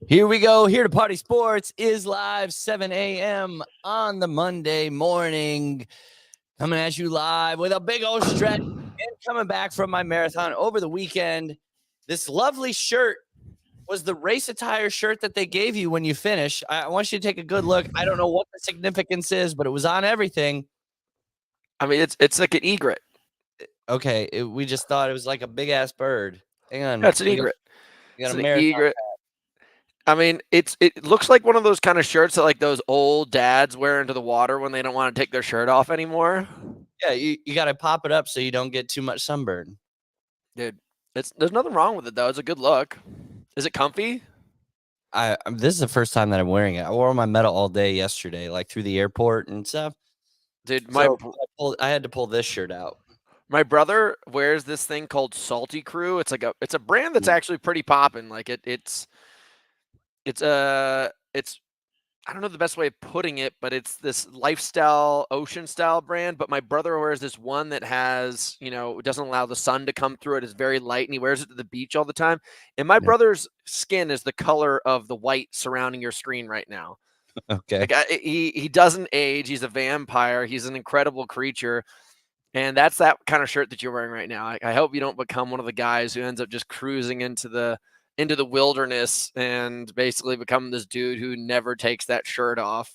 Here we go. Here to Party Sports is live 7 a.m. on the Monday morning. Coming at you live with a big old stretch and coming back from my marathon over the weekend. This lovely shirt was the race attire shirt that they gave you when you finish. I want you to take a good look. I don't know what the significance is, but it was on everything. I mean, it's like an egret. Okay, we just thought it was like a big ass bird. Hang on. That's an We got egret. a It's an marathon. egret. I mean, it looks like one of those kind of shirts that like those old dads wear into the water when they don't want to take their shirt off anymore. Yeah, you got to pop it up so you don't get too much sunburn. Dude, there's nothing wrong with it though. It's a good look. Is it comfy? This is the first time that I'm wearing it. I wore my medal all day yesterday, like through the airport and stuff. Dude, So I had to pull this shirt out. my brother wears this thing called Salty Crew. It's a brand that's actually pretty popping. Like it's I don't know the best way of putting it, but it's this lifestyle ocean style brand. But my brother wears this one that has, it doesn't allow the sun to come through it. It's very light and he wears it to the beach all the time. And my Yeah. brother's skin is the color of the white surrounding your screen right now. Okay. Like he doesn't age. He's a vampire. He's an incredible creature. And that's that kind of shirt that you're wearing right now. I hope you don't become one of the guys who ends up just cruising into the wilderness and basically become this dude who never takes that shirt off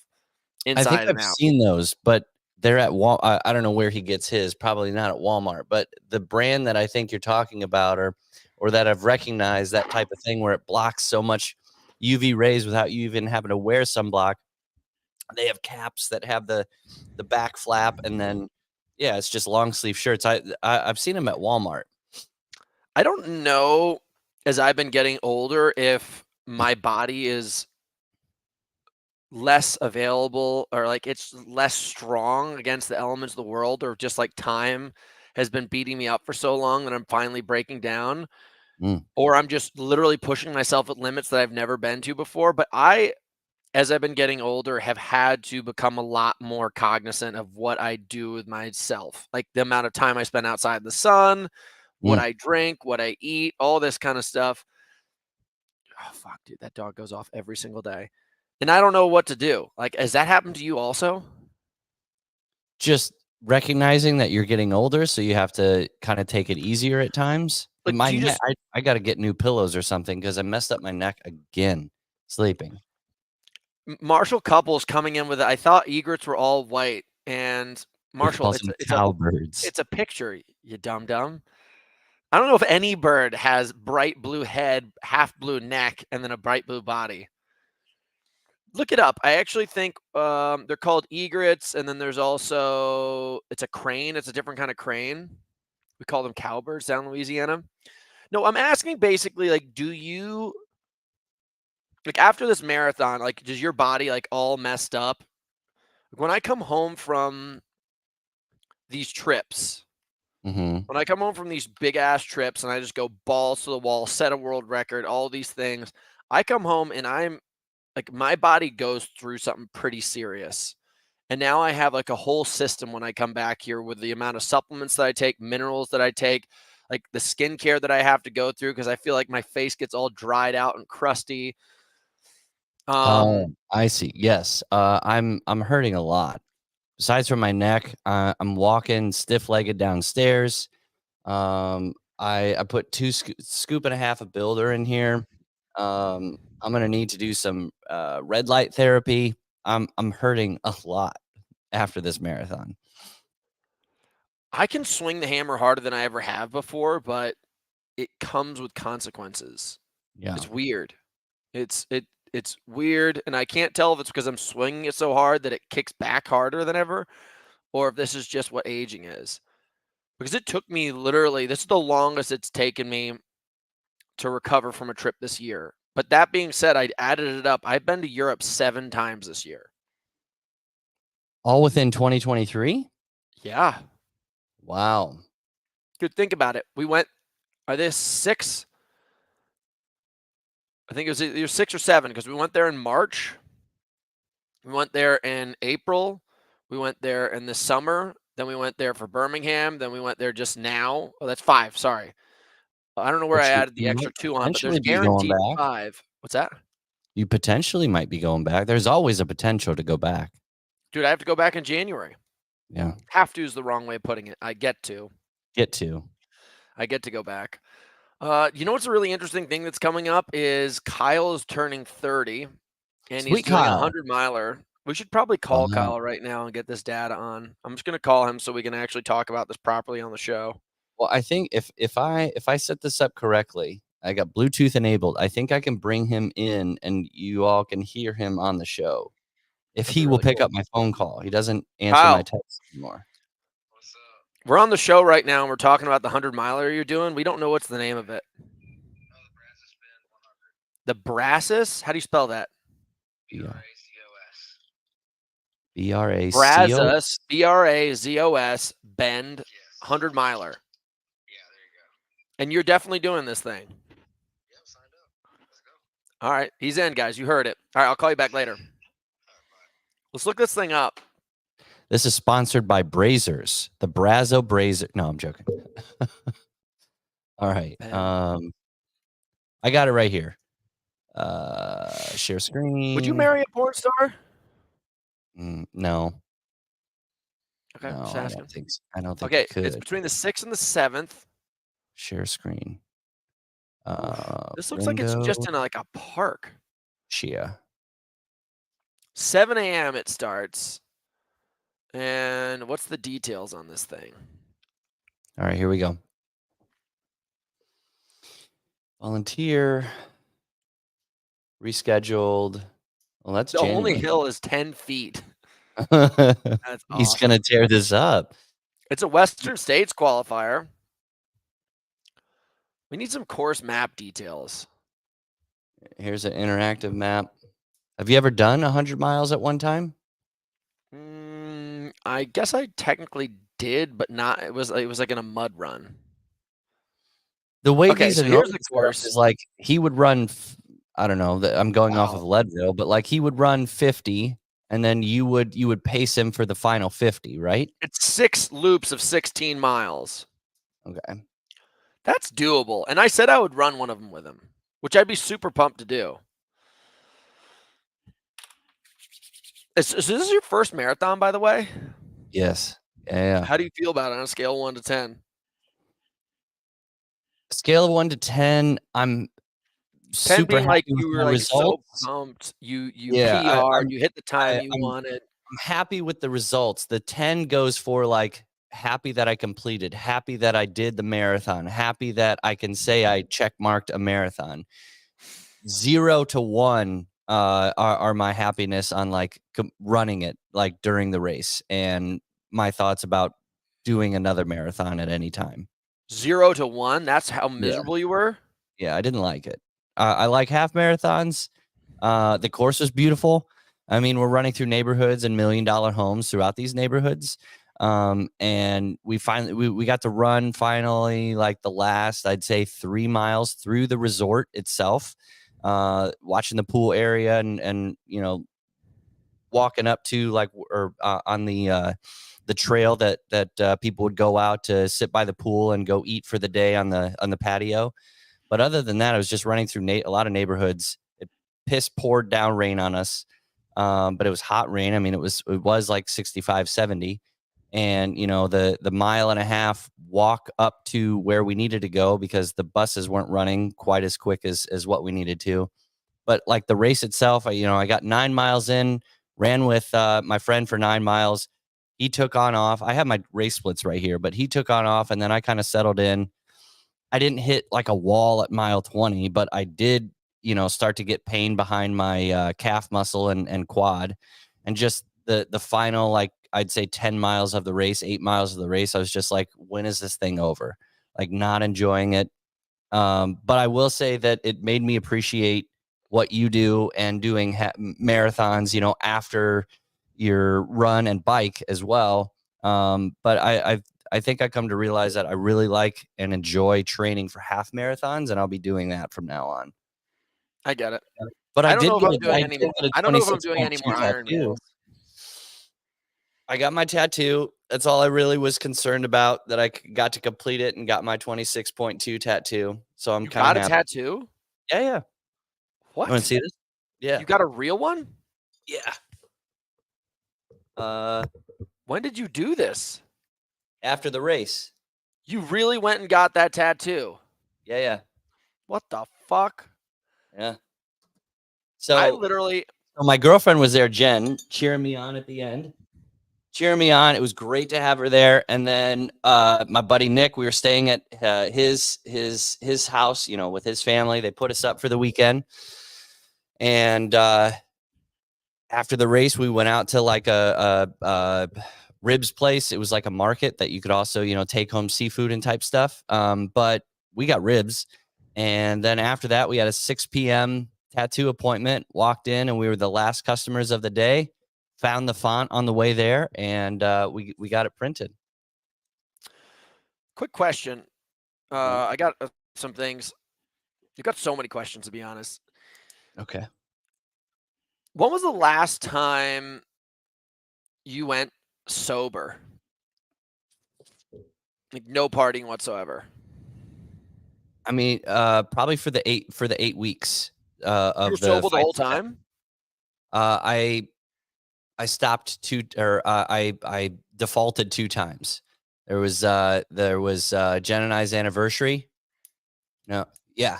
I think inside and I've out. seen those, but they're at Walmart. I don't know where he gets his. Probably not at Walmart. But the brand that I think you're talking about, or that I've recognized, that type of thing where it blocks so much UV rays without you even having to wear sunblock. They have caps that have the back flap, and then yeah, it's just long sleeve shirts. I've seen them at Walmart. I don't know, as I've been getting older, if my body is less available or like it's less strong against the elements of the world, or just like time has been beating me up for so long that I'm finally breaking down, or I'm just literally pushing myself at limits that I've never been to before. But as I've been getting older, have had to become a lot more cognizant of what I do with myself, like the amount of time I spend outside in the sun, what I drink, what I eat, all this kind of stuff. Oh, fuck, dude, that dog goes off every single day. And I don't know what to do. Like, has that happened to you also? Just recognizing that you're getting older, so you have to kind of take it easier at times. Like, My do you neck, just I got to get new pillows or something because I messed up my neck again sleeping. Marshall Couples coming in with it. I thought egrets were all white, and Marshall, Calls them cowbirds. it's a picture, you dumb dumb. I don't know if any bird has bright blue head, half blue neck, and then a bright blue body. Look it up. I actually think they're called egrets, and then there's also it's a crane. It's a different kind of crane. We call them cowbirds down in Louisiana. No, I'm asking basically, like, do you like after this marathon, like, does your body like all messed up? When I come home from these trips, when I come home from these big ass trips and I just go balls to the wall, set a world record, all these things, I come home and I'm like, my body goes through something pretty serious. And now I have like a whole system when I come back here with the amount of supplements that I take, minerals that I take, like the skincare that I have to go through because I feel like my face gets all dried out and crusty. I see. Yes. I'm hurting a lot. Besides from my neck, I'm walking stiff-legged downstairs. I put two scoop and a half of builder in here. I'm gonna need to do some red light therapy. I'm hurting a lot after this marathon. I can swing the hammer harder than I ever have before, but it comes with consequences. Yeah. It's weird. It's weird, and I can't tell if it's because I'm swinging it so hard that it kicks back harder than ever, or if this is just what aging is. Because it took me literally, this is the longest it's taken me to recover from a trip this year. But that being said, I added it up. I've been to Europe 7 times this year. All within 2023? Yeah. Wow. Good. Think about it. We went, are this 6? I think it was either 6 or 7 because we went there in March. We went there in April. We went there in the summer. Then we went there for Birmingham. Then we went there just now. Oh, that's 5. Sorry. I don't know where But I you added the extra 2 on, but there's eventually be going guaranteed back. 5. What's that? You potentially might be going back. There's always a potential to go back. Dude, I have to go back in January. Yeah. Have to is the wrong way of putting it. I get to. Get to. I get to go back. You know what's a really interesting thing that's coming up is Kyle is turning 30, and he's Sweet doing a Kyle. 100-miler. We should probably call Kyle right now and get this data on. I'm just gonna call him so we can actually talk about this properly on the show. Well, I think if I set this up correctly, I got Bluetooth enabled. I think I can bring him in and you all can hear him on the show. If That'd be he will really pick cool. up my phone call. He doesn't answer my Kyle. text anymore. What's up? We're on the show right now, and we're talking about the 100-miler you're doing. We don't know what's the name of it. Oh, the Brazos Bend 100. The Brazos? How do you spell that? B-R-A-Z-O-S. BRACO. Brazos, B-R-A-Z-O-S, Bend, Yes. 100-miler. Yeah, there you go. And you're definitely doing this thing. Yep, signed up. Let's go. All right, he's in, guys. You heard it. All right, I'll call you back later. All right, bye. Let's look this thing up. This is sponsored by Brazers. The Brazo Brazer. No, I'm joking. All right. I got it right here. Share screen. Would you marry a porn star? No. Okay, No, just I asking. don't think so. I don't think Okay, I could. it's between the 6th and the 7th. Share screen. This looks like it's just in a park. Shia. 7 a.m. it starts. And what's the details on this thing? All right, here we go. Volunteer. Rescheduled. Well, that's The only January. hill is 10 feet. He's awesome. going to tear this up. It's a Western States qualifier. We need some course map details. Here's an interactive map. Have you ever done 100 miles at one time? I guess I technically did, but not. It was like in a mud run. The way Okay, these so are here's the set up course. is like he would run. I don't know. I'm going off of Leadville, but like he would run 50, and then you would pace him for the final 50, right? It's 6 loops of 16 miles. Okay. That's doable. And I said I would run one of them with him, which I'd be super pumped to do. So this is your first marathon, by the way? Yes. Yeah. How do you feel about it on a scale of 1 to 10? Scale of 1 to 10, I'm 10 super being like happy with you my were like so results. pumped. You Yeah, PR'd, you hit the time you I'm wanted. I'm happy with the results. The 10 goes for like happy that I completed, happy that I did the marathon, happy that I can say I check marked a marathon. 0 to 1 are my happiness on like running it like during the race and my thoughts about doing another marathon at any time. 0 to 1. That's how miserable you were? Yeah, I didn't like it. I like half marathons. The course was beautiful. I mean, we're running through neighborhoods and $1 million homes throughout these neighborhoods. And we finally got to run finally like the last, I'd say 3 miles through the resort itself, watching the pool area and you know, walking up to like on the trail that people would go out to sit by the pool and go eat for the day on the patio. But other than that, I was just running through a lot of neighborhoods. It poured down rain on us, but it was hot rain. I mean, it was like 65, 70. And, you know, the 1.5 mile walk up to where we needed to go because the buses weren't running quite as quick as what we needed to. But like the race itself, I got 9 miles in, ran with my friend for 9 miles. He took on off. I have my race splits right here, but he took on off and then I kind of settled in. I didn't hit like a wall at mile 20, but I did, start to get pain behind my calf muscle and quad. And just the final, like I'd say 10 miles of the race, 8 miles of the race, I was just like, when is this thing over? Like not enjoying it. But I will say that it made me appreciate what you do and doing marathons, after your run and bike as well. But I think I come to realize that I really like and enjoy training for half marathons, and I'll be doing that from now on. I get it. But I don't know if I'm doing any more. I don't know if I'm doing any more Ironmans. I got my tattoo. That's all I really was concerned about, that I got to complete it and got my 26.2 tattoo. So I'm kind of got a tattoo? Yeah. What? You want to see this? Yeah. You got a real one? Yeah. When did you do this? After the race. You really went and got that tattoo? Yeah. What the fuck? Yeah. I So literally. my girlfriend was there, Jen, cheering me on at the end. Cheering me on. It was great to have her there. And then my buddy Nick, we were staying at his house, you know, with his family. They put us up for the weekend. And after the race, we went out to like a ribs place. It was like a market that you could also, you know, take home seafood and type stuff. But we got ribs. And then after that, we had a 6 p.m. tattoo appointment, walked in, and we were the last customers of the day, found the font on the way there, and we got it printed. Quick question. Mhm. I got some things. You got so many questions, to be honest. Okay. When was the last time you went sober? Like no partying whatsoever. I mean, probably for the 8 weeks You were of the sober the fight. whole time? I stopped I defaulted 2 times. There was Jen and I's anniversary. No, yeah.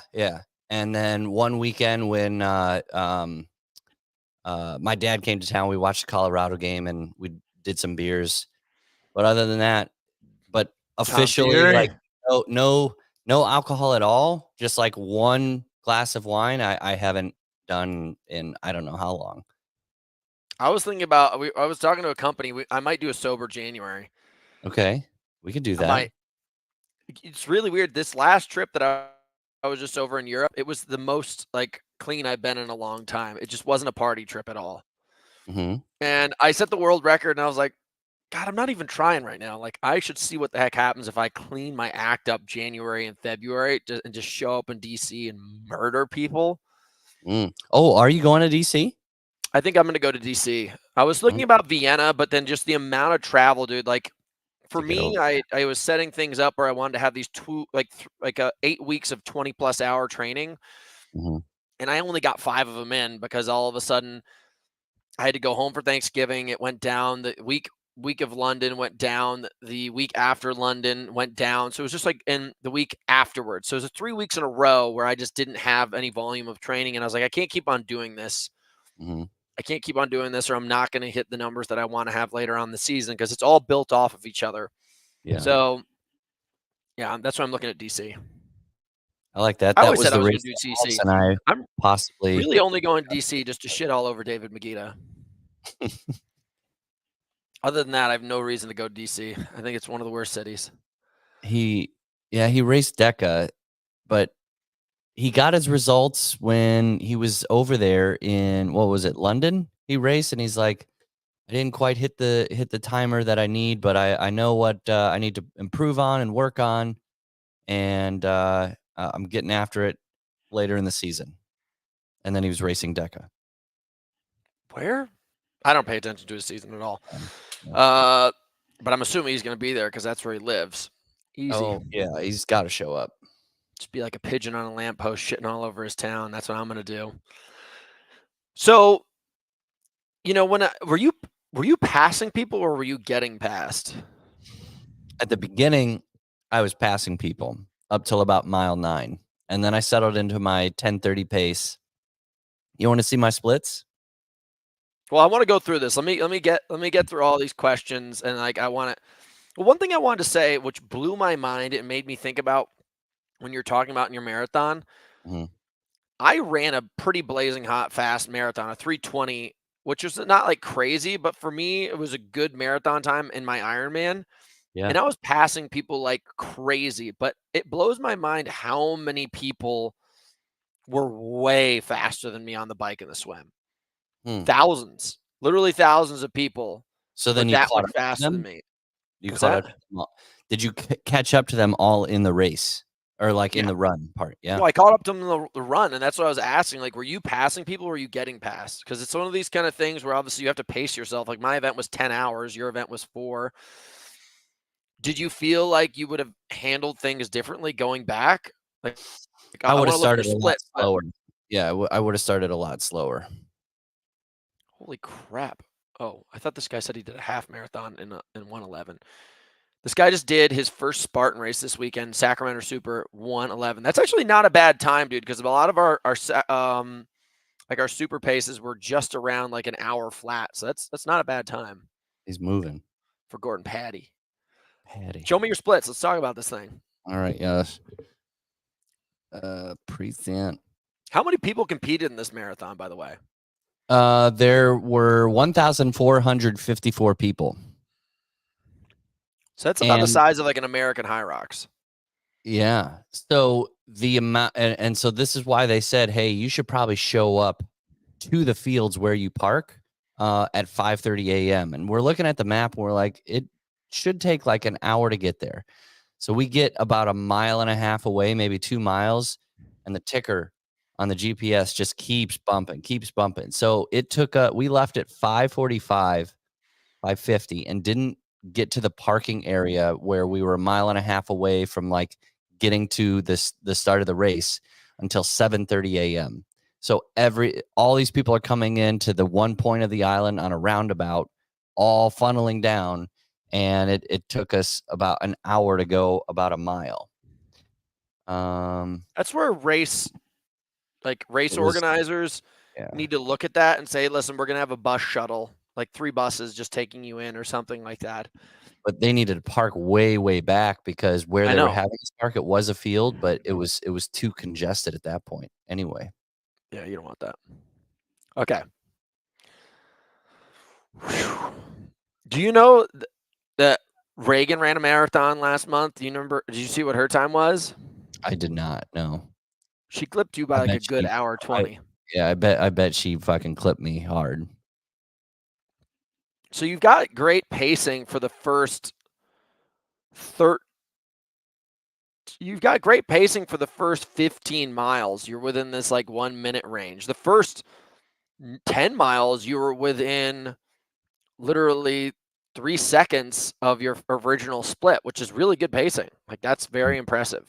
And then one weekend when my dad came to town, we watched the Colorado game and we did some beers. But other than that, but officially, like no alcohol at all. Just like one glass of wine. I haven't done in I don't know how long. I was thinking about. I was talking to a company. I might do a sober January. Okay, we could do I that. might. It's really weird. This last trip that I was just over in Europe, it was the most like clean I've been in a long time. It just wasn't a party trip at all. Hmm. And I set the world record, and I was like, God, I'm not even trying right now. Like, I should see what the heck happens if I clean my act up January and February and just show up in DC and murder people. Oh, are you going to DC? I think I'm going to go to DC. I was looking about Vienna, but then just the amount of travel, dude. Like, for me, I was setting things up where I wanted to have these 8 weeks of 20+ hour training. Mm-hmm. And I only got 5 of them in because all of a sudden I had to go home for Thanksgiving. It went down. The week of London went down. The week after London went down. So it was just like in the week afterwards. So it was 3 weeks in a row where I just didn't have any volume of training. And I was like, I can't keep on doing this. Mm-hmm. I can't keep on doing this or I'm not going to hit the numbers that I want to have later on the season because it's all built off of each other. Yeah. So, yeah, that's why I'm looking at DC. I like that. I That always was said I the was going race to do that DC. Alex and I I'm possibly really only going to DC just to shit all over David Magida. Other than that, I have no reason to go to DC. I think it's one of the worst cities. He raced DECA, but he got his results when he was over there in what was it, London? He raced and he's like, I didn't quite hit the timer that I need, but I know what I need to improve on and work on, and I'm getting after it later in the season. And then he was racing DECA. Where? I don't pay attention to his season at all. Yeah. But I'm assuming he's going to be there because that's where he lives. Easy. Oh yeah, he's got to show up. Just be like a pigeon on a lamppost shitting all over his town. That's what I'm going to do. So, were you passing people or were you getting passed? At the beginning, I was passing people up till about mile 9, and then I settled into my 10:30 pace. You want to see my splits? Well, I want to go through this. Let me get through all these questions, and like I want to. Well, one thing I wanted to say, which blew my mind, it made me think about when you're talking about in your marathon. Mm-hmm. I ran a pretty blazing hot fast marathon, a 3:20, which was not like crazy, but for me, it was a good marathon time in my Ironman. Yeah. And I was passing people like crazy, but it blows my mind how many people were way faster than me on the bike and the swim. Thousands, literally thousands of people. So then were you that caught much up to faster them? than me. You What's caught that? up to them all. Did you catch up to them all in the race or like in the run part? Yeah. Well, I caught up to them in the run, and that's what I was asking. Like, were you passing people or were you getting passed? Because it's one of these kind of things where obviously you have to pace yourself. Like my event was 10 hours, your event was 4. Did you feel like you would have handled things differently going back? Like I would have wanna look at started your a lot split, but slower. Yeah, I would have started a lot slower. Holy crap. Oh, I thought this guy said he did a half marathon in 1:11. This guy just did his first Spartan race this weekend, Sacramento Super 1:11. That's actually not a bad time, dude, because a lot of our super paces were just around like an hour flat. So that's not a bad time He's moving. for Gordon Patty. Patty. Show me your splits. Let's talk about this thing. All right, yes. Present. How many people competed in this marathon, by the way? There were 1,454 people. So that's about the size of like an American High Rocks. Yeah. So the amount, and so this is why they said, hey, you should probably show up to the fields where you park at 5:30 a.m. And we're looking at the map. And we're like, it should take like an hour to get there. So we get about a mile and a half away, maybe 2 miles, and the ticker on the GPS just keeps bumping. So it took we left at 5:45, 5:50, and didn't get to the parking area where we were a mile and a half away from like getting to the start of the race until 7:30 a.m. So all these people are coming in to the one point of the island on a roundabout, all funneling down, and it took us about an hour to go about a mile. That's where race organizers need to look at that and say, listen, we're going to have a bus shuttle, like 3 buses just taking you in or something like that. But they needed to park way, way back because where they were having us park, it was a field, but it was too congested at that point anyway. Yeah, you don't want that. Okay. Do you know that Reagan ran a marathon last month? Do you remember? Did you see what her time was? I did not. No. She clipped you by like a good hour 20. Yeah, I bet she fucking clipped me hard. So you've got great pacing for the first 15 miles. You're within this like 1 minute range. The first 10 miles, you were within literally 3 seconds of your original split, which is really good pacing. Like that's very impressive.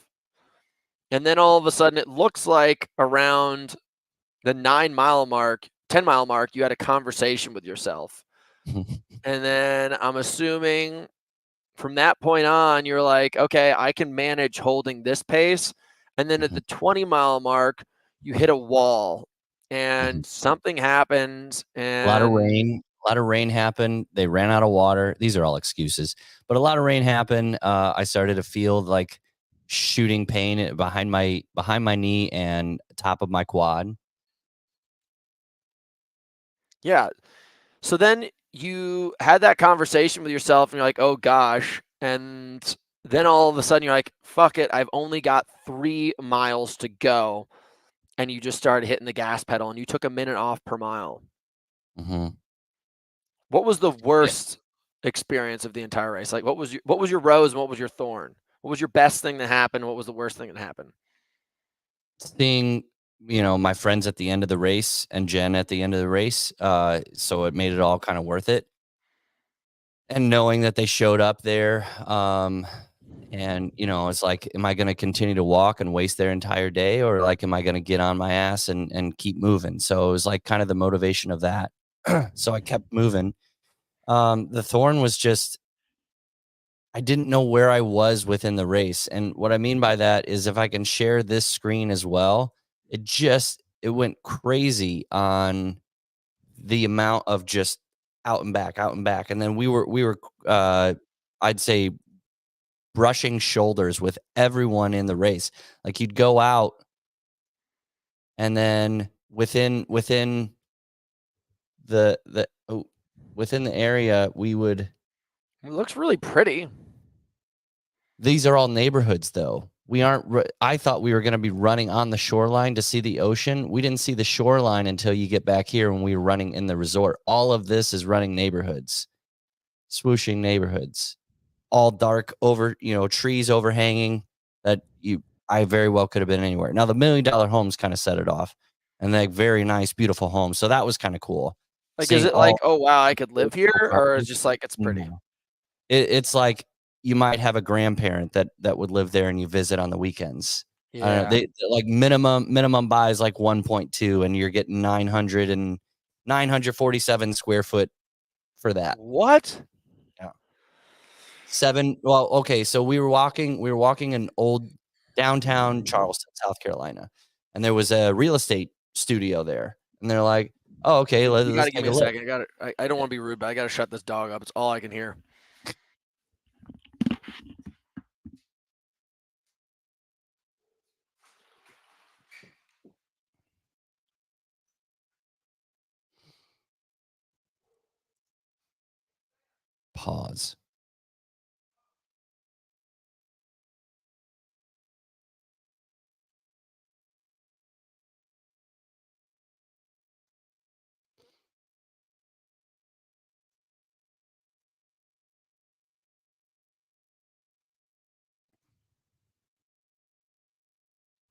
And then all of a sudden, it looks like around the 10 mile mark, you had a conversation with yourself. And then I'm assuming from that point on, you're like, okay, I can manage holding this pace. And then at the 20 mile mark, you hit a wall and something happened. And a lot of rain happened. They ran out of water. These are all excuses, but a lot of rain happened. I started to feel like shooting pain behind my knee and top of my quad. Yeah. So then you had that conversation with yourself and you're like, oh gosh. And then all of a sudden you're like, fuck it. I've only got 3 miles to go. And you just started hitting the gas pedal and you took a minute off per mile. Mm-hmm. What was the worst experience of the entire race? Like what was your rose and what was your thorn? What was your best thing that happened? What was the worst thing that happened? Seeing, my friends at the end of the race and Jen at the end of the race. So it made it all kind of worth it. And knowing that they showed up there, and it's like, am I going to continue to walk and waste their entire day, or like, am I going to get on my ass and keep moving? So it was like kind of the motivation of that. So I kept moving. The thorn was just, I didn't know where I was within the race. And what I mean by that is if I can share this screen as well, it went crazy on the amount of just out and back. And then we were I'd say brushing shoulders with everyone in the race. Like you'd go out and then within the area we would. It looks really pretty. These are all neighborhoods though. I thought we were going to be running on the shoreline to see the ocean. We didn't see the shoreline until you get back here when we were running in the resort. All of this is running neighborhoods, swooshing neighborhoods, all dark over, trees overhanging that I very well could have been anywhere. Now the $1 Million homes kind of set it off, and like very nice, beautiful homes. So that was kind of cool. Like, is it like, oh wow, I could live here, or is it just like it's pretty? It's like you might have a grandparent that would live there and you visit on the weekends. I don't know. They like minimum buy is like 1.2, and you're getting 947 square foot for that. What? Yeah. Well, okay. So we were walking in old downtown Charleston, South Carolina, and there was a real estate studio there, and they're like, "Oh, okay, You let's gotta give take me a a look." second. I don't want to be rude, but I gotta shut this dog up. It's all I can hear. Pause.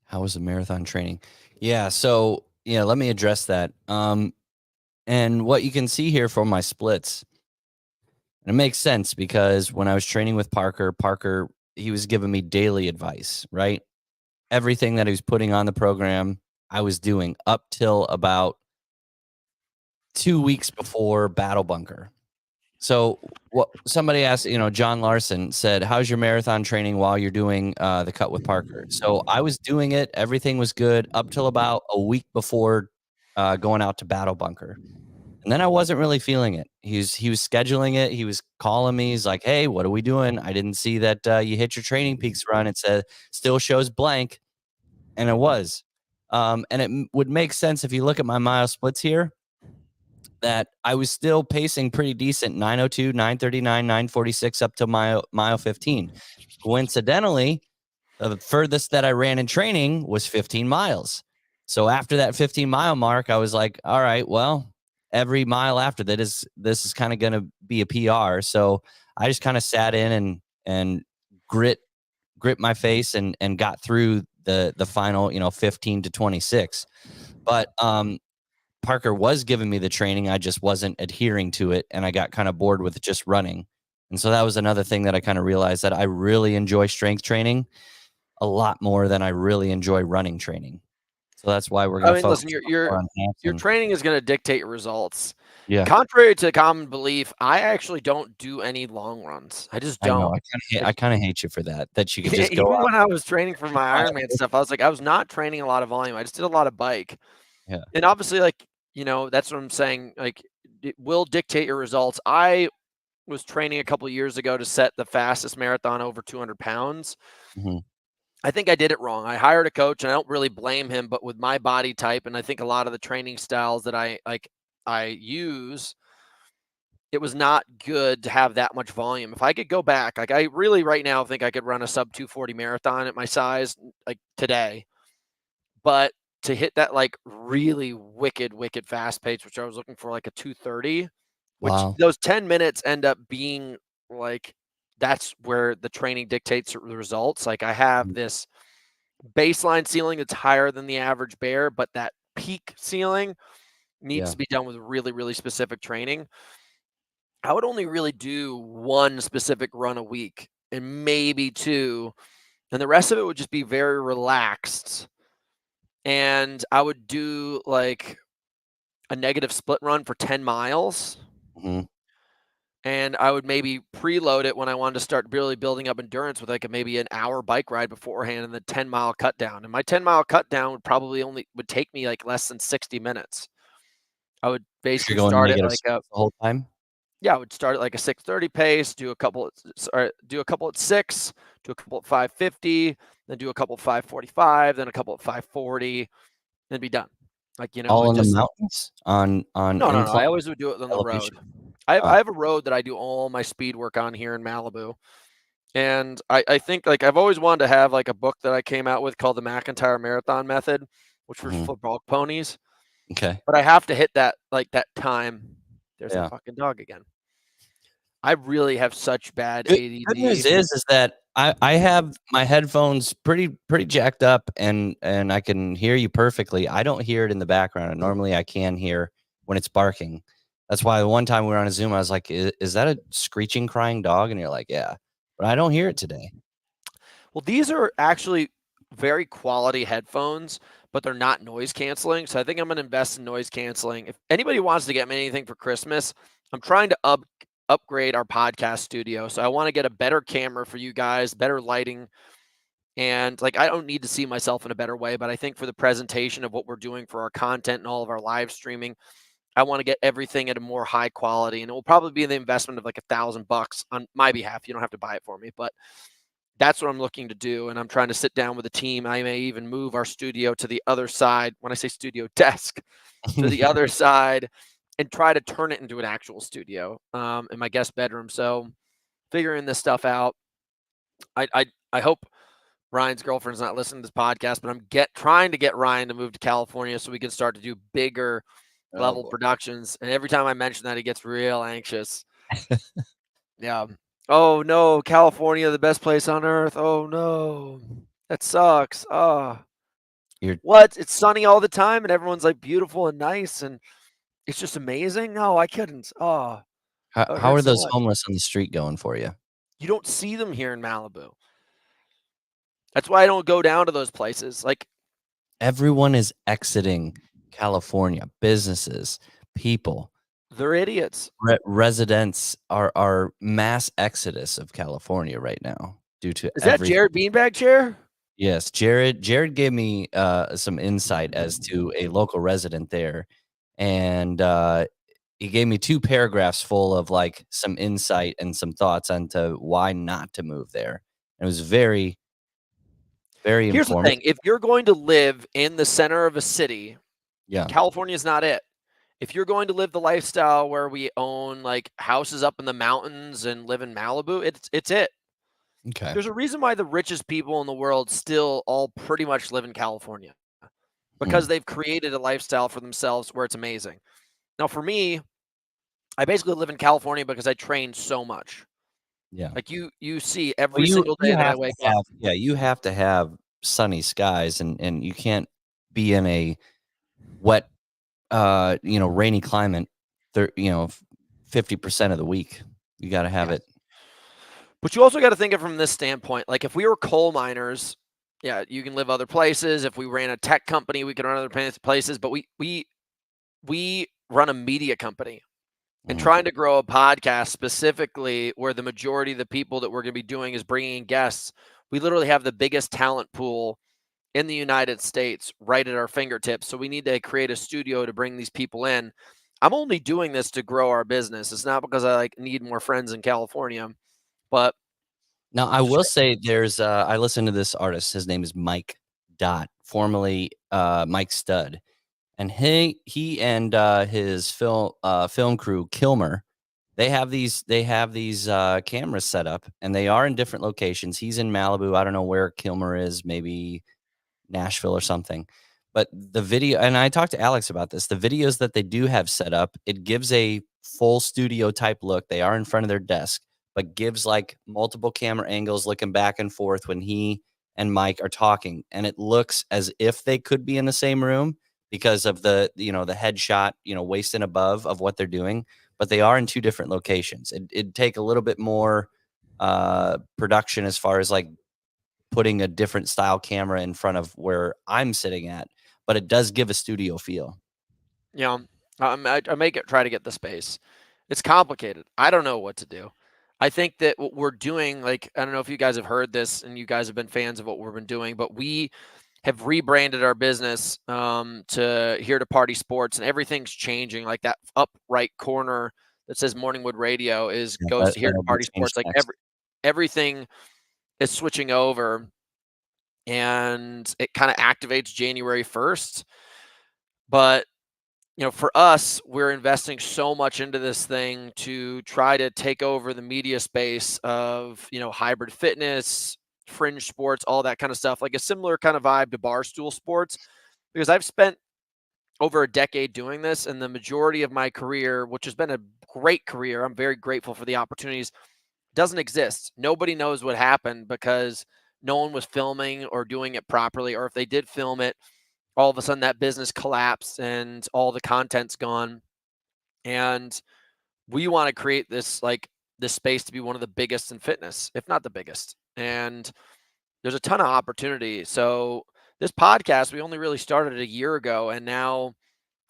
How was the marathon training? Yeah, so let me address that. And what you can see here from my splits, and it makes sense because when I was training with Parker, he was giving me daily advice, right? Everything that he was putting on the program, I was doing up till about 2 weeks before Battle Bunker. So what somebody asked, John Larson said, "How's your marathon training while you're doing the cut with Parker?" So I was doing it. Everything was good up till about a week before going out to Battle Bunker. And then I wasn't really feeling it. He was scheduling it. He was calling me. He's like, "Hey, what are we doing? I didn't see that you hit your Training Peaks run. It said still shows blank." And it was. And it would make sense if you look at my mile splits here, that I was still pacing pretty decent, 9:02, 9:39, 9:46 up to mile 15. Coincidentally, the furthest that I ran in training was 15 miles. So after that 15-mile mark, I was like, all right, well, every mile after that this is kind of going to be a PR. So I just kind of sat in and grit my face and got through the final, 15 to 26. But Parker was giving me the training. I just wasn't adhering to it, and I got kind of bored with just running. And so that was another thing that I kind of realized, that I really enjoy strength training a lot more than I really enjoy running training. So that's why we're going to focus listen, more on your Hanson. training is going to dictate your results. Yeah. Contrary to common belief, I actually don't do any long runs. I just I don't. know. I kind of hate you for that. That you could just go Even out. when I was training for my Ironman stuff, I was not training a lot of volume. I just did a lot of bike. Yeah. And obviously, that's what I'm saying. Like, it will dictate your results. I was training a couple of years ago to set the fastest marathon over 200 pounds. Mm-hmm. I think I did it wrong. I hired a coach, and I don't really blame him, but with my body type, and I think a lot of the training styles that I use, it was not good to have that much volume. If I could go back, like, I really right now think I could run a sub 240 marathon at my size, like today. But to hit that like really wicked fast pace, which I was looking for, like a 230, which Wow. those 10 minutes end up being like, that's where the training dictates the results. Like, I have this baseline ceiling that's higher than the average bear, but that peak ceiling needs to be done with really, really specific training. I would only really do one specific run a week and maybe two, and the rest of it would just be very relaxed. And I would do like a negative split run for 10 miles. Mm-hmm. And I would maybe preload it when I wanted to start really building up endurance with like maybe an hour bike ride beforehand and the 10-mile cut down. And my 10-mile cut down would take me like less than 60 minutes. I would basically You're going start at negative like the whole time. I would start at like a 6:30 pace, do a couple at 6, do a couple at 5:50, then do a couple at 5:45, then a couple at 5:40, then be done. Like, All in the mountains on No. I incline always would do it on the road. elevation. I have a road that I do all my speed work on here in Malibu. And I think, like, I've always wanted to have like a book that I came out with called the McIntyre Marathon Method, which was for bulk ponies. Okay. But I have to hit that time. There's Yeah. a fucking dog again. I really have such bad Good ADD. news is that I have my headphones pretty jacked up, and I can hear you perfectly. I don't hear it in the background, and normally I can hear when it's barking. That's why the one time we were on a Zoom, I was like, is that a screeching, crying dog? And you're like, yeah. But I don't hear it today. Well, these are actually very quality headphones, but they're not noise canceling. So I think I'm going to invest in noise canceling. If anybody wants to get me anything for Christmas, I'm trying to upgrade our podcast studio. So I want to get a better camera for you guys, better lighting. And like, I don't need to see myself in a better way, but I think for the presentation of what we're doing for our content and all of our live streaming, I want to get everything at a more high quality, and it will probably be the investment of like $1,000 on my behalf. You don't have to buy it for me, but that's what I'm looking to do. And I'm trying to sit down with a team. I may even move our studio to the other side. When I say studio, desk to the other side, and try to turn it into an actual studio in my guest bedroom. So figuring this stuff out. I hope Ryan's girlfriend's not listening to this podcast, but I'm trying to get Ryan to move to California so we can start to do bigger level productions. And every time I mention that, he gets real anxious. Yeah. Oh no, California, the best place on earth. Oh no, that sucks. Oh, what? It's sunny all the time, and everyone's like beautiful and nice, and it's just amazing. No, I couldn't. Oh, How are those homeless on the street going for you? You don't see them here in Malibu. That's why I don't go down to those places. Like, everyone is exiting California. Businesses, people, they're idiots. Residents are mass exodus of California right now due to. Is that Jared Beanbag Chair? Yes, Jared gave me some insight as to a local resident there, and he gave me 2 paragraphs full of like some insight and some thoughts onto why not to move there. It was very, very Here's informative. the thing: if you're going to live in the center of a city, Yeah, California is not it. If you're going to live the lifestyle where we own like houses up in the mountains and live in Malibu, it's it. okay. There's a reason why the richest people in the world still all pretty much live in California, because they've created a lifestyle for themselves where it's amazing. Now, for me, I basically live in California because I train so much. Yeah. Like you see every single day that I wake up. Yeah, you have to have sunny skies, and you can't be in a wet, rainy climate. 50% of the week. You got to have it. But you also got to think of it from this standpoint. Like, if we were coal miners, yeah, you can live other places. If we ran a tech company, we could run other places. But we run a media company, and trying to grow a podcast specifically where the majority of the people that we're going to be doing is bringing in guests. We literally have the biggest talent pool in the United States right at our fingertips. So we need to create a studio to bring these people in. I'm only doing this to grow our business. It's not because I need more friends in California, but now I will say there's I listened to this artist. His name is Mike Dot, formerly Mike Stud, and he and his film crew Kilmer, they have these cameras set up, and they are in different locations. He's in Malibu. I don't know where Kilmer is, maybe Nashville or something. But the video, and I talked to Alex about this, the videos that they do have set up, it gives a full studio type look. They are in front of their desk, but gives like multiple camera angles looking back and forth when he and Mike are talking. And it looks as if they could be in the same room because of the headshot, waist and above of what they're doing. But they are in 2 different locations. It'd take a little bit more production as far as like putting a different style camera in front of where I'm sitting at, but it does give a studio feel. Yeah, I may try to get the space. It's complicated. I don't know what to do. I think that what we're doing, like, I don't know if you guys have heard this and you guys have been fans of what we've been doing, but we have rebranded our business to Here to Party Sports, and everything's changing. Like, that up right corner that says Morningwood Radio goes to Here to Party Sports. Like, everything is switching over, and it kind of activates January 1st. But for us, we're investing so much into this thing to try to take over the media space of, hybrid fitness, fringe sports, all that kind of stuff, like a similar kind of vibe to Barstool Sports, because I've spent over a decade doing this, and the majority of my career, which has been a great career, I'm very grateful for the opportunities, doesn't exist. Nobody knows what happened because no one was filming or doing it properly, or if they did film it, all of a sudden that business collapsed and all the content's gone. And we want to create this space to be one of the biggest in fitness, if not the biggest. And there's a ton of opportunity. So this podcast, we only really started a year ago, and now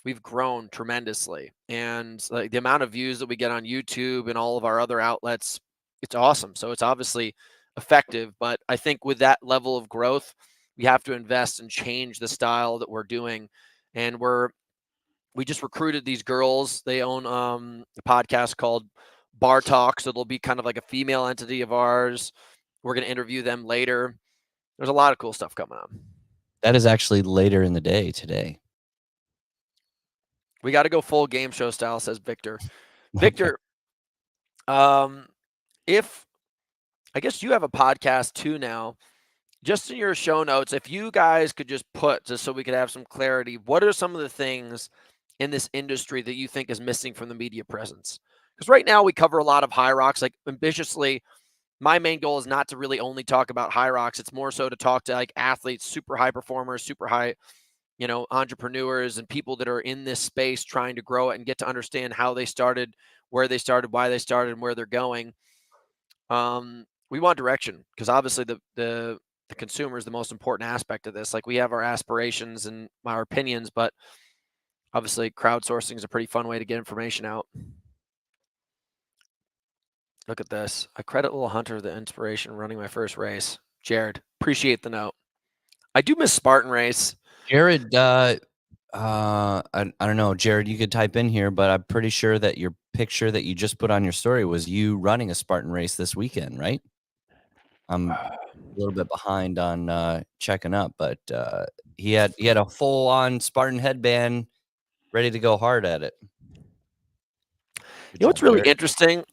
we've grown tremendously. And like the amount of views that we get on YouTube and all of our other outlets, it's awesome. So it's obviously effective. But I think with that level of growth, we have to invest and change the style that we're doing. And we just recruited these girls. They own a podcast called Bar Talk. So it'll be kind of like a female entity of ours. We're going to interview them later. There's a lot of cool stuff coming on. That is actually later in the day today. We got to go full game show style, says Victor. Okay. Victor, if I guess you have a podcast too now, just in your show notes, if you guys could just put, just so we could have some clarity, what are some of the things in this industry that you think is missing from the media presence? Because right now we cover a lot of high rocks, like ambitiously. My main goal is not to really only talk about high rocks. It's more so to talk to like athletes, super high performers, super high, entrepreneurs and people that are in this space trying to grow it and get to understand how they started, where they started, why they started, and where they're going. We want direction because obviously the consumer is the most important aspect of this. Like we have our aspirations and our opinions, but obviously crowdsourcing is a pretty fun way to get information out. Look at this. I credit Little Hunter the inspiration running my first race. Jared, appreciate the note. I do miss Spartan race. Jared, I don't know, Jared, you could type in here, but I'm pretty sure that your picture that you just put on your story was you running a Spartan race this weekend, right? I'm a little bit behind on checking up, but he had a full on Spartan headband ready to go hard at it. You know what's really interesting?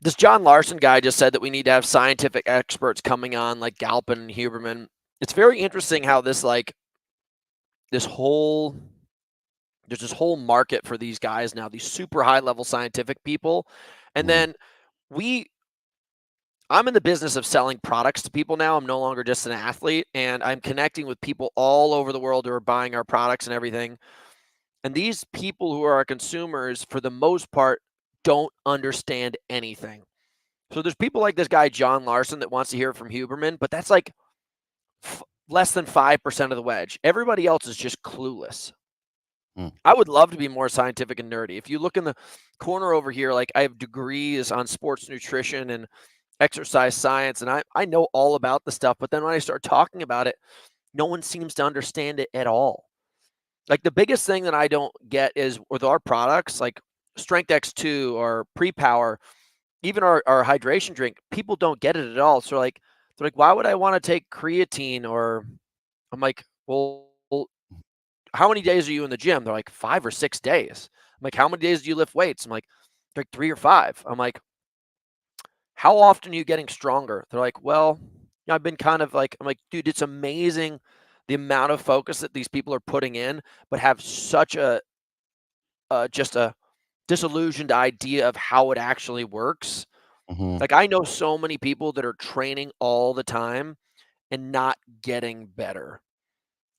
This John Larson guy just said that we need to have scientific experts coming on like Galpin and Huberman. It's very interesting how there's this whole market for these guys now, these super high level scientific people. And then I'm in the business of selling products to people now. I'm no longer just an athlete, and I'm connecting with people all over the world who are buying our products and everything. And these people who are our consumers, for the most part, don't understand anything. So there's people like this guy, John Larson, that wants to hear from Huberman, but that's like less than 5% of the wedge. Everybody else is just clueless. I would love to be more scientific and nerdy. If you look in the corner over here, like I have degrees on sports nutrition and exercise science, and I know all about the stuff, but then when I start talking about it, no one seems to understand it at all. Like the biggest thing that I don't get is with our products, like Strength X2 or Pre-Power, even our hydration drink, people don't get it at all. So they're like, why would I want to take creatine? Or I'm like, well, how many days are you in the gym? They're like 5 or 6 days. I'm like, how many days do you lift weights? I'm like 3 or 5. I'm like, how often are you getting stronger? They're like, well, I've been kind of like, I'm like, dude, it's amazing the amount of focus that these people are putting in, but have such just a disillusioned idea of how it actually works. Like I know so many people that are training all the time and not getting better.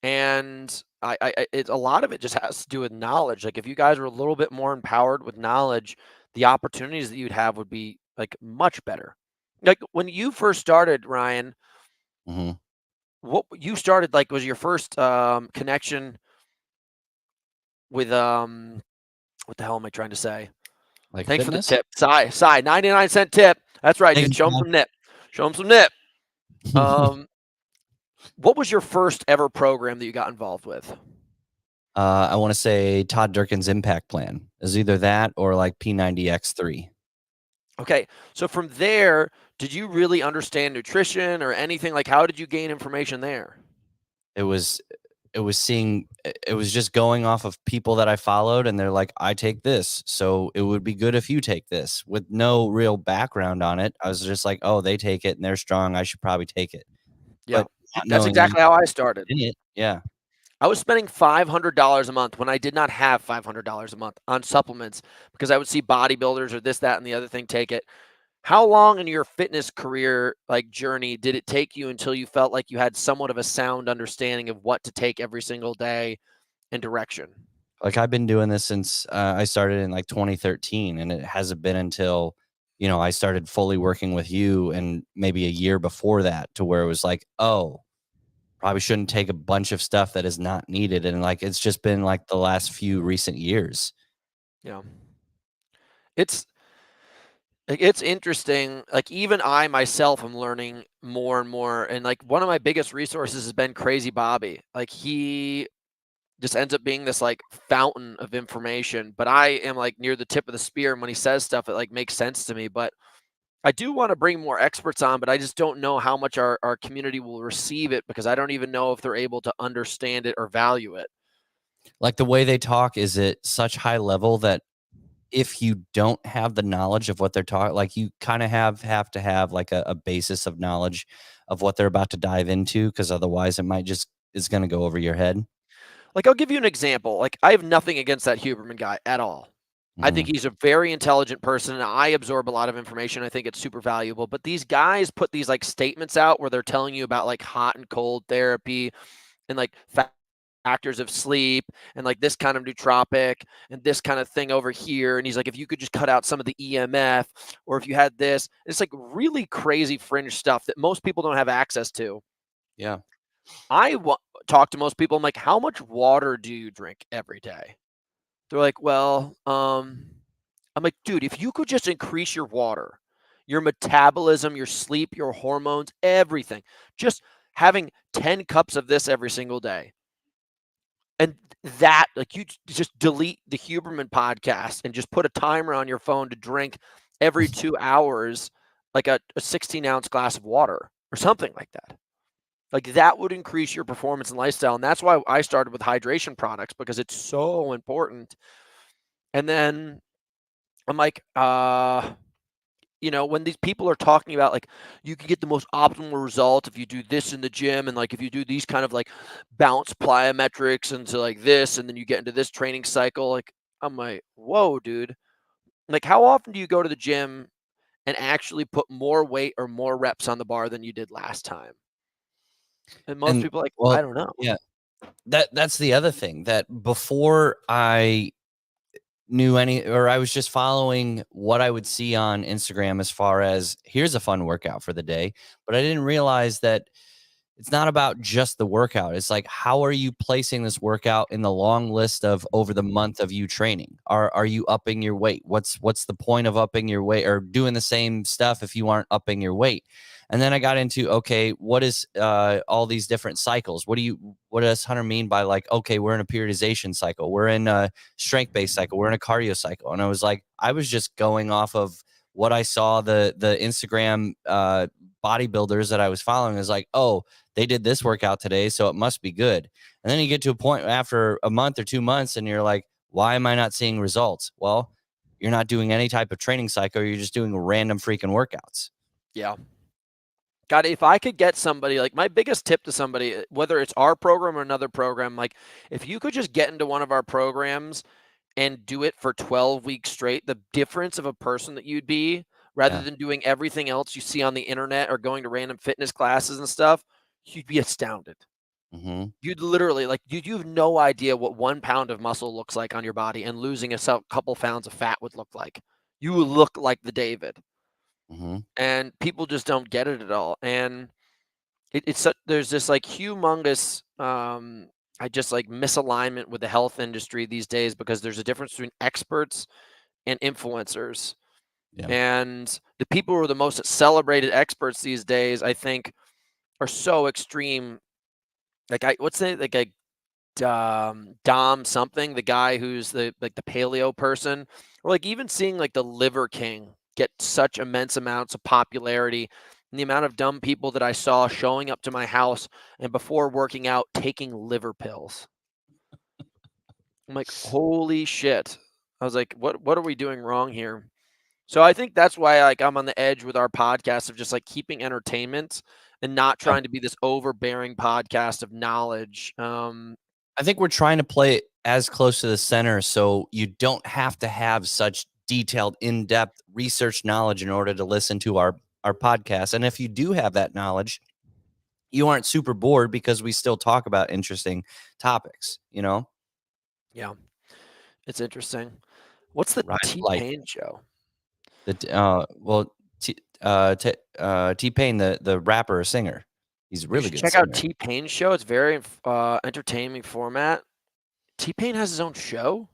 And a lot of it just has to do with knowledge. Like if you guys were a little bit more empowered with knowledge, the opportunities that you'd have would be like much better. Like when you first started, Ryan, what you started like was your first connection with what the hell am I trying to say? Like Thanks fitness? for the tip. Cy, 99-cent tip. That's right, dude. Show him some nip. Show him some nip. What was your first ever program that you got involved with? I want to say Todd Durkin's Impact Plan is either that or like P90X3. Okay, so from there, did you really understand nutrition or anything? Like, how did you gain information there? It was just going off of people that I followed, and they're like, I take this, so it would be good if you take this, with no real background on it. I was just like, oh, they take it and they're strong, I should probably take it. Yeah, But that's exactly how I started. Yeah. I was spending $500 a month when I did not have $500 a month on supplements because I would see bodybuilders or this, that, and the other thing take it. How long in your fitness career, like journey, did it take you until you felt like you had somewhat of a sound understanding of what to take every single day and direction? Like I've been doing this since I started in like 2013, and it hasn't been until I started fully working with you, and maybe a year before that, to where it was like, oh, probably shouldn't take a bunch of stuff that is not needed. And like, it's just been like the last few recent years. Yeah. It's it's interesting. Like even I myself am learning more and more. And like one of my biggest resources has been Crazy Bobby. Like he just ends up being this like fountain of information. But I am like near the tip of the spear. And when he says stuff, it like makes sense to me. But I do want to bring more experts on, but I just don't know how much our community will receive it because I don't even know if they're able to understand it or value it. Like the way they talk is at such high level that if you don't have the knowledge of what they're talking, like you kind of have to have like a basis of knowledge of what they're about to dive into, because otherwise it might just is going to go over your head. Like I'll give you an example. Like I have nothing against that Huberman guy at all. I think he's a very intelligent person, and I absorb a lot of information. I think it's super valuable. But these guys put these like statements out where they're telling you about like hot and cold therapy and like factors of sleep and like this kind of nootropic and this kind of thing over here. And he's like, if you could just cut out some of the EMF, or if you had this, it's like really crazy fringe stuff that most people don't have access to. Yeah. I talk to most people. I'm like, how much water do you drink every day? They're like, well, I'm like, dude, if you could just increase your water, your metabolism, your sleep, your hormones, everything, just having 10 cups of this every single day. And that, like, you just delete the Huberman podcast and just put a timer on your phone to drink every 2 hours, like a 16-ounce glass of water or something like that. Like that would increase your performance and lifestyle. And that's why I started with hydration products, because it's so important. And then I'm like, when these people are talking about like you can get the most optimal result if you do this in the gym, and like if you do these kind of like bounce plyometrics into like this, and then you get into this training cycle, like I'm like, whoa, dude. Like how often do you go to the gym and actually put more weight or more reps on the bar than you did last time? And most And people are like, well, I don't know. yeah, that's the other thing, that before I knew any, or I was just following what I would see on Instagram as far as here's a fun workout for the day, but I didn't realize that it's not about just the workout. It's like, how are you placing this workout in the long list of over the month of you training? Are you upping your weight? What's the point of upping your weight or doing the same stuff if you aren't upping your weight? And then I got into, okay, what is all these different cycles? What does Hunter mean by like, okay, we're in a periodization cycle, we're in a strength-based cycle, we're in a cardio cycle? And I was like, I was just going off of what I saw the Instagram bodybuilders that I was following. Is like, oh, they did this workout today, so it must be good. And then you get to a point after a month or 2 months and you're like, why am I not seeing results? Well, you're not doing any type of training cycle. You're just doing random freaking workouts. Yeah. God, if I could get somebody, like my biggest tip to somebody, whether it's our program or another program, like if you could just get into one of our programs and do it for 12 weeks straight, the difference of a person that you'd be, rather Yeah. than doing everything else you see on the internet or going to random fitness classes and stuff, you'd be astounded. Mm-hmm. You'd literally like you have no idea what 1 pound of muscle looks like on your body, and losing couple pounds of fat would look like. You would look like the David, Mm-hmm. and people just don't get it at all. And there's this like humongous I just like misalignment with the health industry these days, because there's a difference between experts and influencers. Yeah. And the people who are the most celebrated experts these days, I think, are so extreme. Like what's the like a Dom something, the guy who's the paleo person, or like even seeing like the Liver King get such immense amounts of popularity, and the amount of dumb people that I saw showing up to my house and before working out taking liver pills. I'm like, holy shit. I was like, what are we doing wrong here? So I think that's why like I'm on the edge with our podcast of just like keeping entertainment and not Yeah. trying to be this overbearing podcast of knowledge. I think we're trying to play it as close to the center so you don't have to have such detailed, in-depth research knowledge in order to listen to our podcast. And if you do have that knowledge, you aren't super bored because we still talk about interesting topics, Yeah, it's interesting. What's the Ride light. T-Pain show? T-Pain, the rapper or singer. He's a You really should good check out singer. T-Pain's show. It's very entertaining format. T-Pain has his own show.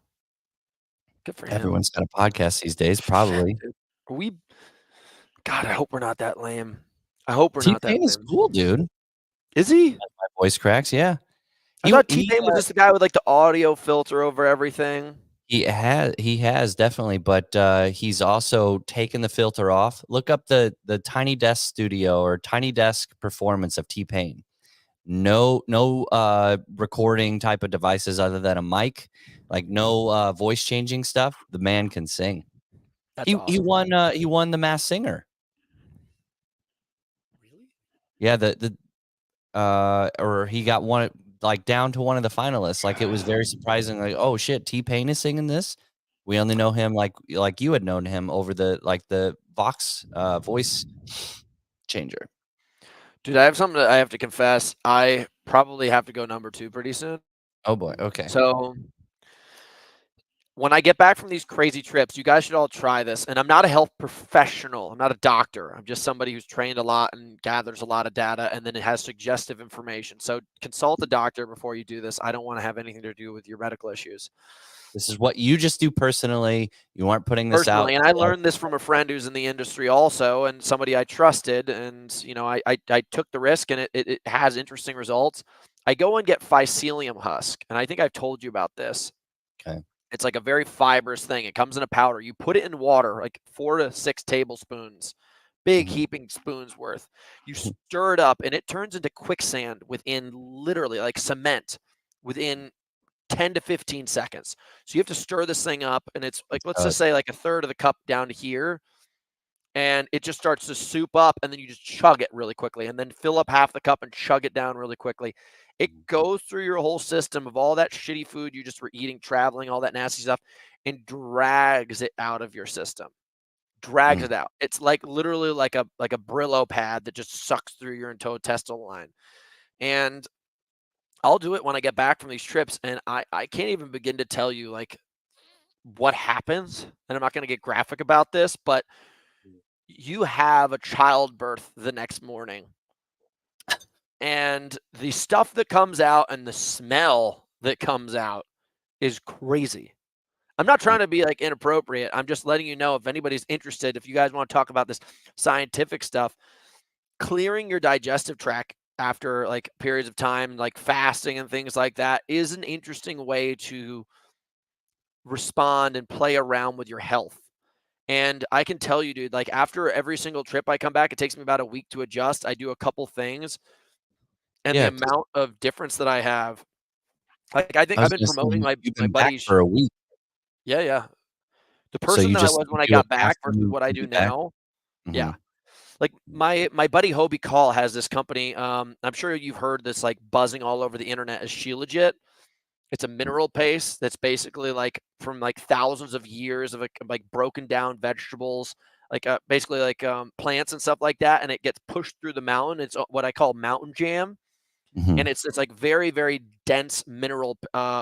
Good for him. Everyone's got a podcast these days, probably. Dude, God, I hope we're not that lame. I hope we're not that T-Pain is lame. cool, dude. Is he? My voice cracks, yeah. I thought T-Pain was just the guy with like the audio filter over everything. He has definitely, but he's also taken the filter off. Look up the Tiny Desk Studio or Tiny Desk performance of T-Pain. No recording type of devices other than a mic, like no voice changing stuff. The man can sing. That's awesome. He won the Masked Singer. Really? Yeah, or he got one, like down to one of the finalists. Like, it was very surprising. Like, oh shit, T-Pain is singing this. We only know him like you had known him over the Vox voice changer. Dude, I have something I have to confess. I probably have to go number 2 pretty soon. Oh boy, okay. So when I get back from these crazy trips, you guys should all try this. And I'm not a health professional. I'm not a doctor. I'm just somebody who's trained a lot and gathers a lot of data, and then it has suggestive information. So consult a doctor before you do this. I don't want to have anything to do with your medical issues. This is what you just do personally. You aren't putting this out. Personally, and I learned this from a friend who's in the industry also, and somebody I trusted, and I took the risk, and it has interesting results. I go and get Phycelium husk, and I think I've told you about this. Okay. It's like a very fibrous thing. It comes in a powder. You put it in water, like 4 to 6 tablespoons, big heaping spoons worth. You stir it up, and it turns into quicksand within literally like cement within 10 to 15 seconds. So you have to stir this thing up, and it's like, let's just say like a third of the cup down to here, and it just starts to soup up, and then you just chug it really quickly, and then fill up half the cup and chug it down really quickly. It goes through your whole system of all that shitty food you just were eating, traveling, all that nasty stuff, and drags it out of your system. Drags it out. It's like literally like a Brillo pad that just sucks through your intestinal line. And I'll do it when I get back from these trips, and I can't even begin to tell you like what happens. And I'm not going to get graphic about this, but you have a childbirth the next morning, and the stuff that comes out and the smell that comes out is crazy. I'm not trying to be like inappropriate. I'm just letting you know, if anybody's interested, if you guys want to talk about this scientific stuff, clearing your digestive tract after like periods of time, like fasting and things like that, is an interesting way to respond and play around with your health. And I can tell you, dude, like after every single trip I come back, it takes me about a week to adjust. I do a couple things, and the amount of difference that I have, like I think I've been promoting my buddies for a week. Yeah. The person that I was when I got back versus what I do now. Yeah. Like my buddy Hobie Call has this company. I'm sure you've heard this like buzzing all over the internet as Shilajit. It's a mineral paste that's basically like from like thousands of years of like broken down vegetables, like basically like plants and stuff like that, and it gets pushed through the mountain. It's what I call mountain jam. And it's like very, very dense mineral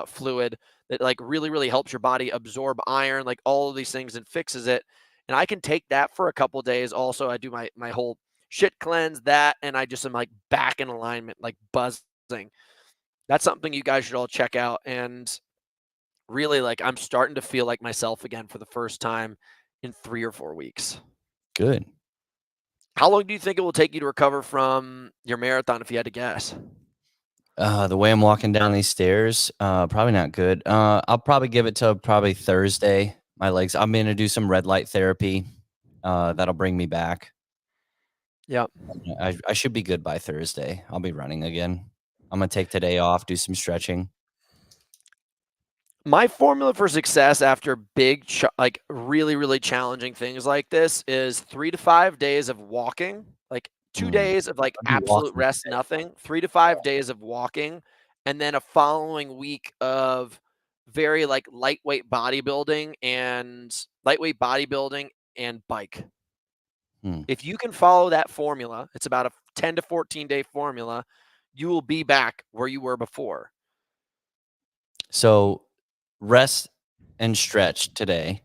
fluid that like really helps your body absorb iron, like all of these things, and fixes it. And I can take that for a couple of days. Also, I do my whole shit cleanse that, and I just am like back in alignment, like buzzing. That's something you guys should all check out. And really, like I'm starting to feel like myself again for the first time in 3 or 4 weeks. Good. How long do you think it will take you to recover from your marathon, if you had to guess? The way I'm walking down these stairs, probably not good. I'll probably give it till probably Thursday. My legs, I'm going to do some red light therapy. That'll bring me back. Yeah. I should be good by Thursday. I'll be running again. I'm going to take today off, do some stretching. My formula for success after big, like really challenging things like this is 3 to 5 days of walking, like 2 days of like absolute rest, nothing, 3 to 5 days of walking, and then a following week of very like lightweight bodybuilding and bike. If you can follow that formula, it's about a 10 to 14 day formula, you will be back where you were before. So rest and stretch today.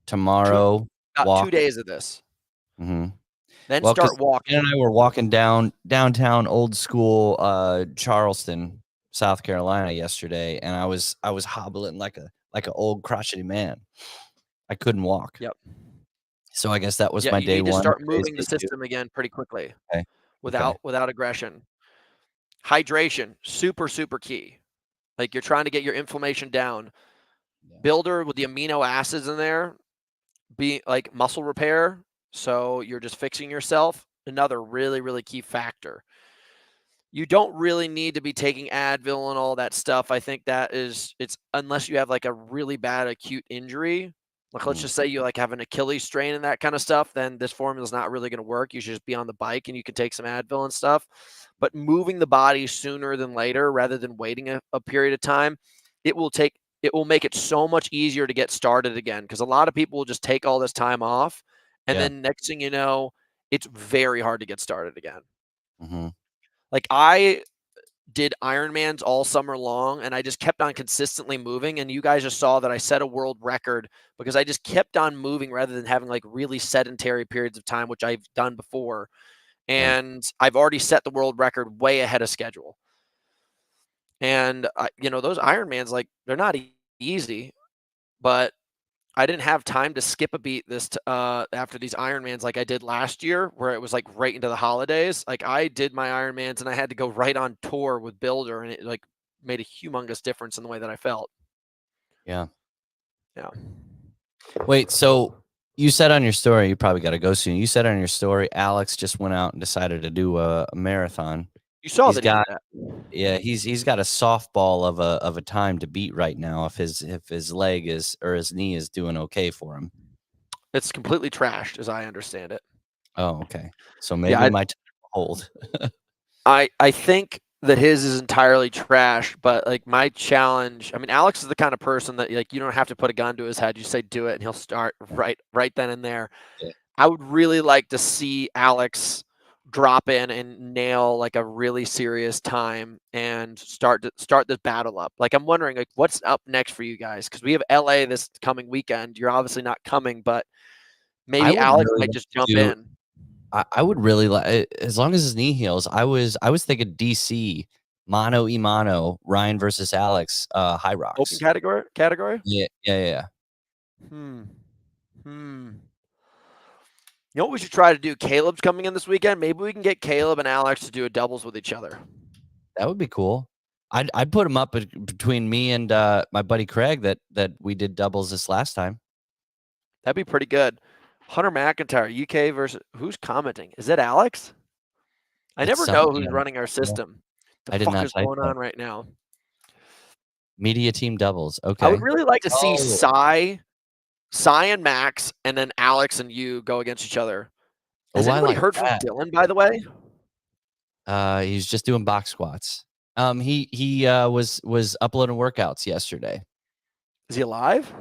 Tomorrow. About walk. 2 days of this. Mm-hmm. Then Well, start 'cause walking. Ken and I were walking downtown old school Charleston, South Carolina yesterday, and I was hobbling like a old crotchety man. I couldn't walk. Yep. So I guess that was Yeah, my you day need to one. start Today's moving the day two. system again pretty quickly Okay. without aggression. Hydration, super, super key. Like you're trying to get your inflammation down. Yeah. Builder with the amino acids in there, be like muscle repair. So you're just fixing yourself. Another really, really key factor. You don't really need to be taking Advil and all that stuff. I think that it's unless you have like a really bad acute injury. Like let's just say you like have an Achilles strain and that kind of stuff, then this formula is not really going to work. You should just be on the bike and you can take some Advil and stuff. But moving the body sooner than later, rather than waiting a period of time, it will make it so much easier to get started again. Because a lot of people will just take all this time off, and then next thing you know, it's very hard to get started again. Mm-hmm. Like I did Ironmans all summer long, and I just kept on consistently moving. And you guys just saw that I set a world record because I just kept on moving rather than having like really sedentary periods of time, which I've done before. And I've already set the world record way ahead of schedule. And those Ironmans, like they're not easy, but I didn't have time to skip a beat after these Ironmans like I did last year, where it was like right into the holidays. Like I did my Ironmans and I had to go right on tour with Builder, and it like made a humongous difference in the way that I felt. Yeah. Yeah. Wait, so you said on your story, you probably got to go soon. You said on your story, Alex just went out and decided to do a marathon. You saw He's that he did got that. Yeah, he's got a softball of a time to beat right now if his leg is or his knee is doing okay for him. It's completely trashed, as I understand it. Oh, okay. So maybe my time will hold. I think that his is entirely trash, but like my challenge, I mean, Alex is the kind of person that like you don't have to put a gun to his head. You say do it, and he'll start right then and there. Yeah. I would really like to see Alex drop in and nail like a really serious time and start this battle up. Like I'm wondering like what's up next for you guys, because we have LA this coming weekend. You're obviously not coming, but maybe Alex might just jump in. I would really like, as long as his knee heals. I was thinking DC mano y mano, Ryan versus Alex, High Rocks. Open category. Yeah. You know what we should try to do? Caleb's coming in this weekend. Maybe we can get Caleb and Alex to do a doubles with each other. That would be cool. I'd put him up between me and my buddy Craig that we did doubles this last time. That'd be pretty good. Hunter McIntyre, UK versus who's commenting? Is it Alex? I never know who's running our system. I did not is going on right now? Media team doubles. Okay. I would really like to see Cy and Max, and then Alex and you go against each other. Has anybody heard from Dylan, by the way? He's just doing box squats. He was uploading workouts yesterday. Is he alive?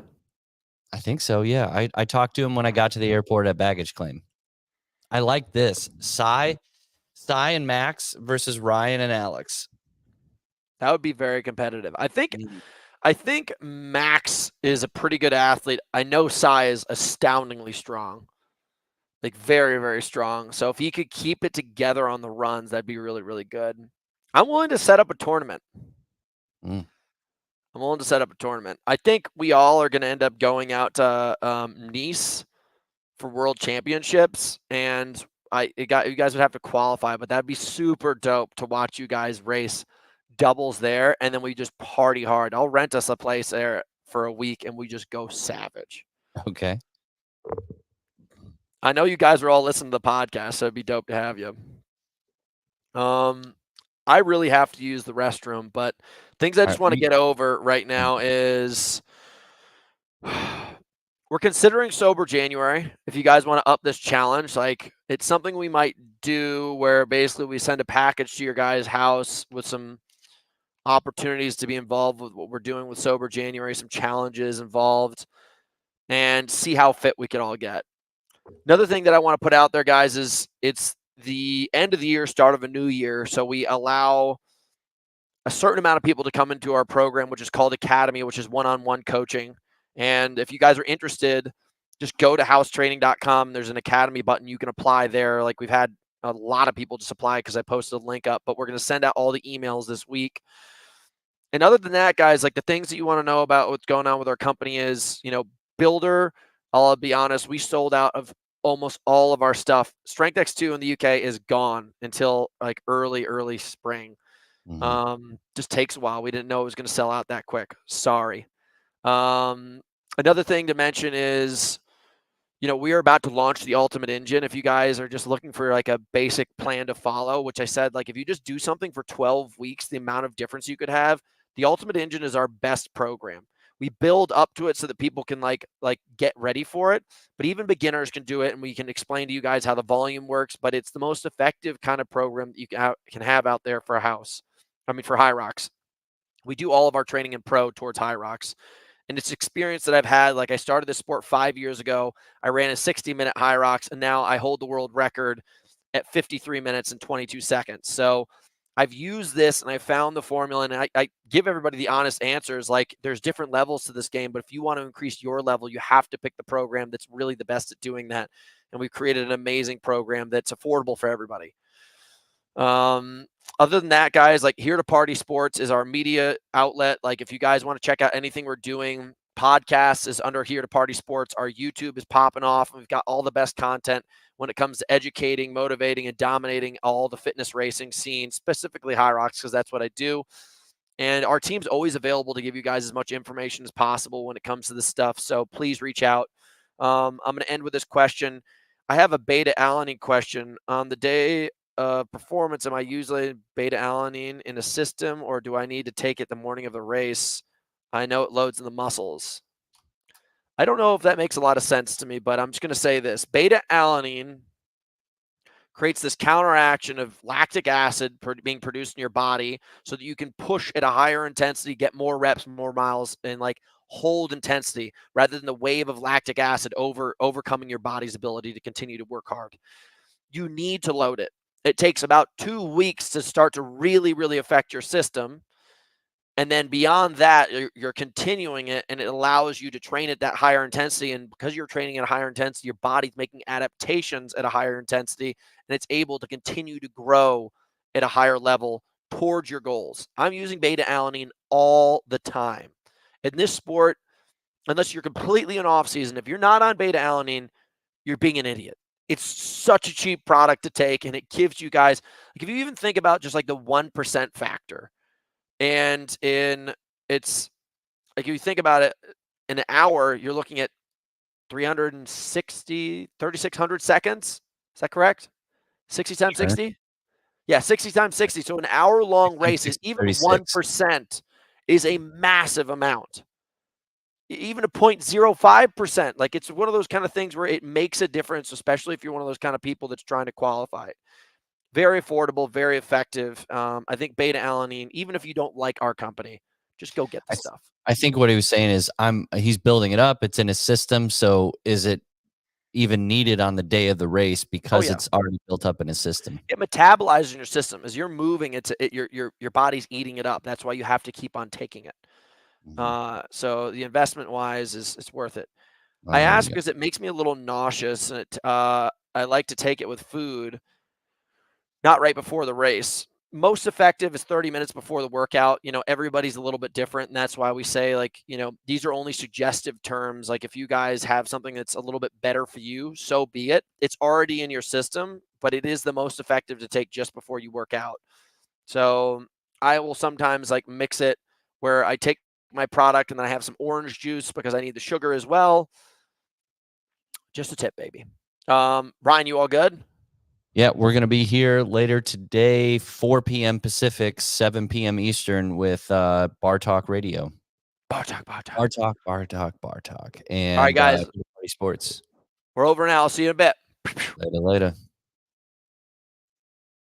I think so. Yeah. I talked to him when I got to the airport at baggage claim. I like this. Cy and Max versus Ryan and Alex. That would be very competitive. I think Max is a pretty good athlete. I know Cy is astoundingly strong. Like very, very strong. So if he could keep it together on the runs, that'd be really, really good. I'm willing to set up a tournament. I think we all are going to end up going out to Nice for World Championships, and you guys would have to qualify, but that'd be super dope to watch you guys race doubles there, and then we just party hard. I'll rent us a place there for a week, and we just go savage. Okay. I know you guys are all listening to the podcast, so it'd be dope to have you. I really have to use the restroom, but things I just want to get over right now is we're considering Sober January. If you guys want to up this challenge, like it's something we might do where basically we send a package to your guys' house with some opportunities to be involved with what we're doing with Sober January, some challenges involved, and see how fit we can all get. Another thing that I want to put out there, guys, is it's the end of the year, start of a new year. So we allow a certain amount of people to come into our program, which is called Academy, which is one-on-one coaching. And if you guys are interested, just go to housetraining.com. There's an academy button. You can apply there. Like we've had a lot of people just apply because I posted a link up, but we're going to send out all the emails this week. And other than that, guys, like the things that you want to know about what's going on with our company is, Builder, I'll be honest, we sold out of almost all of our stuff. Strength X2 in the UK is gone until like early spring. Just takes a while. We didn't know it was going to sell out that quick. Sorry. Another thing to mention is, we are about to launch the Ultimate Engine. If you guys are just looking for like a basic plan to follow, which I said, like if you just do something for 12 weeks, the amount of difference you could have, the Ultimate Engine is our best program. We build up to it so that people can like get ready for it, but even beginners can do it, and we can explain to you guys how the volume works. But it's the most effective kind of program that you can have out there for for high rocks. We do all of our training in pro towards high rocks. And it's experience that I've had. Like I started this sport 5 years ago. I ran a 60-minute high rocks, and now I hold the world record at 53 minutes and 22 seconds. So I've used this and I found the formula, and I give everybody the honest answers. Like there's different levels to this game, but if you want to increase your level, you have to pick the program that's really the best at doing that. And we've created an amazing program that's affordable for everybody. Other than that, guys, like Here to Party Sports is our media outlet. Like if you guys want to check out anything we're doing, podcasts is under Here to Party Sports. Our YouTube is popping off. We've got all the best content when it comes to educating, motivating, and dominating all the fitness racing scene, specifically high rocks, because that's what I do. And our team's always available to give you guys as much information as possible when it comes to this stuff. So please reach out. I'm going to end with this question. I have a beta-alanine question. On the day performance, am I usually beta-alanine in a system, or do I need to take it the morning of the race? I know it loads in the muscles. I don't know if that makes a lot of sense to me, but I'm just going to say this. Beta-alanine creates this counteraction of lactic acid being produced in your body so that you can push at a higher intensity, get more reps, more miles, and like hold intensity rather than the wave of lactic acid overcoming your body's ability to continue to work hard. You need to load it. It takes about 2 weeks to start to really, really affect your system. And then beyond that, you're continuing it, and it allows you to train at that higher intensity. And because you're training at a higher intensity, your body's making adaptations at a higher intensity, and it's able to continue to grow at a higher level towards your goals. I'm using beta-alanine all the time. In this sport, unless you're completely in off season, if you're not on beta-alanine, you're being an idiot. It's such a cheap product to take, and it gives you guys, like if you even think about just like the 1% factor, and it's like if you think about it, in an hour, you're looking at 3,600 seconds. Is that correct? 60 times 60? Yeah, 60 times 60. So an hour-long race is even 1% is a massive amount. Even a 0.05%. Like it's one of those kind of things where it makes a difference, especially if you're one of those kind of people that's trying to qualify. Very affordable, very effective. I think beta-alanine, even if you don't like our company, just go get the stuff. I think what he was saying is he's building it up. It's in his system. So is it even needed on the day of the race because it's already built up in his system? It metabolizes in your system. As you're moving, your body's eating it up. That's why you have to keep on taking it. So the investment wise it's worth it. I ask because it makes me a little nauseous, and I like to take it with food, not right before the race. Most effective is 30 minutes before the workout. Everybody's a little bit different, and that's why we say, like, these are only suggestive terms. Like if you guys have something that's a little bit better for you, so be it. It's already in your system, but it is the most effective to take just before you work out. So I will sometimes like mix it where I take my product and then I have some orange juice because I need the sugar as well. Just a tip, baby. Brian, you all good? Yeah, we're going to be here later today, 4 p.m. Pacific, 7 p.m. Eastern with Bar Talk Radio. Bar Talk. And all right, guys. Sports. We're over now. I'll see you in a bit. Later.